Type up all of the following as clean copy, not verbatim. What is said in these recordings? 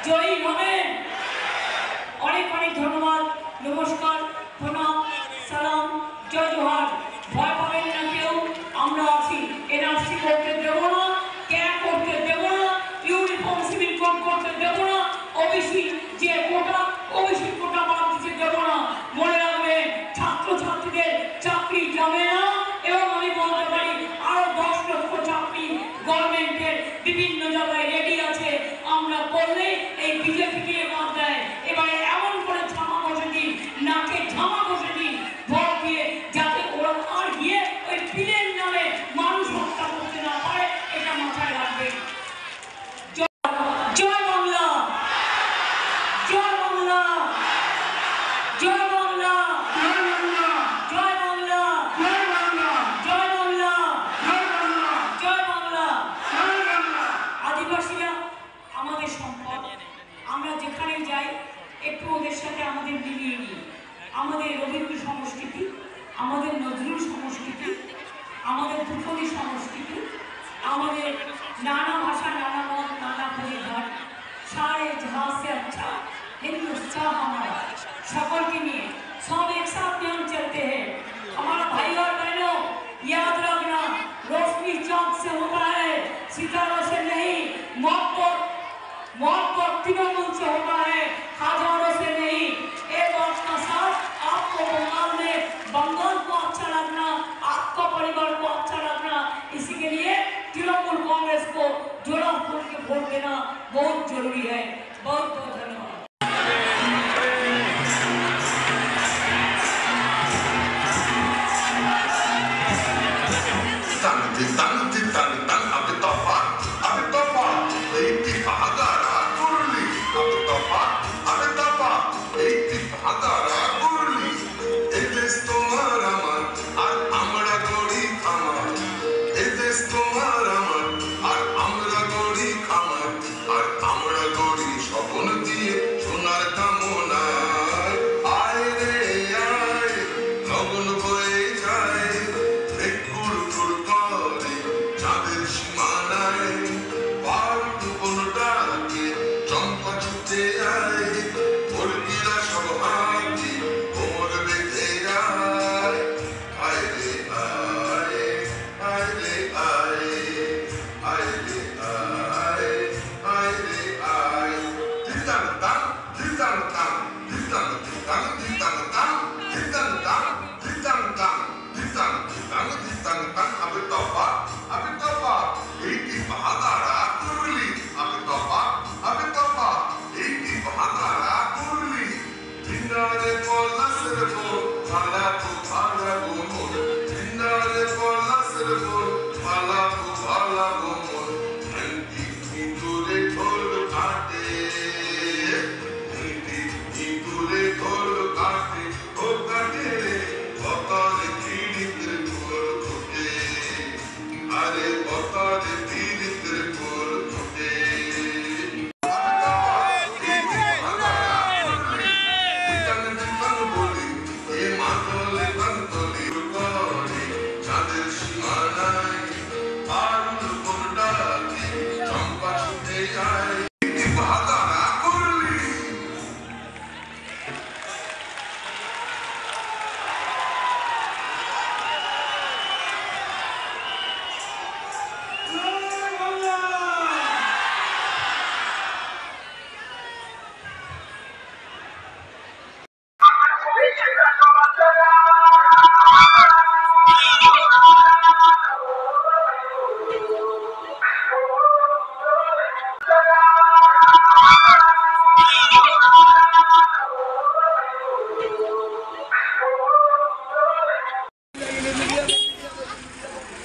জয়ী হবেন। অনেক অনেক ধন্যবাদ, নমস্কার, প্রণাম, সালাম, জয় জোহার। ভয় পাবেন না কেউ, আমরা আছি। এনআরসি করতে দেব না, ক্যাম্প করতে দেব না, ইউনিফর্ম সিভিল কোড করতে দেব না, ওবিসি যে কোটা, ওবিসি কোটা বাদ দিতে দেব না। মনে রাখবেন, ছাত্রছাত্রীদের চাকরি যাবে না। এবং আমি বলতে পারি আরো 10 লক্ষ চাকরি গভর্নমেন্টের বিভিন্ন জায়গায় রেডি আছে। আমরা করলে এই বিজেপিকে বাদ দেয়। এবারে এমন করে ঝামা বসে দিন, নাকে ঝামা বসে দিন ভোট দিয়ে, যাতে ওরা আর গিয়ে ওই বিলের নামে মানুষ হত্যা করতে না পারে, এটা মাথায় রাখবেন। জয় বাংলা, জয় বাংলা, জয় বাংলা, জয় বাংলা, জয় বাংলা, জয় বাংলা, জয় বাংলা, জয় বাংলা, জয় বাংলা। আদিবাসীরা আমাদের সম্পদ। আমরা যেখানে যাই একটু ওদের সাথে আমাদের মিলিয়ে নিই। আমাদের রবীন্দ্র সংস্কৃতি, আমাদের নজরুল সংস্কৃতি, আমাদের ধ্রুপদী সংস্কৃতি, আমাদের नाना भाषा, नाना मौत, नाना परिधान, सारे जहां से अच्छा हिंदुस्तान हमारा। सकल के लिए सब एक साथ में हम चलते हैं। हमारा भाई और बहनों, याद रखना, रोशनी चांद से होता है, सितारों से नहीं। मौत तो तृणमूल से होता है, हजारों से नहीं। एक बात का साथ, आपको बंगाल को अच्छा लगना, आपका परिवार को अच्छा लगना, इसी के लिए तृणमूल कांग्रेस को जोड़ा खोल के वोट देना बहुत जरूरी है। बहुत बहुत धन्यवाद।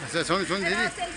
अच्छा, सुन दीदी।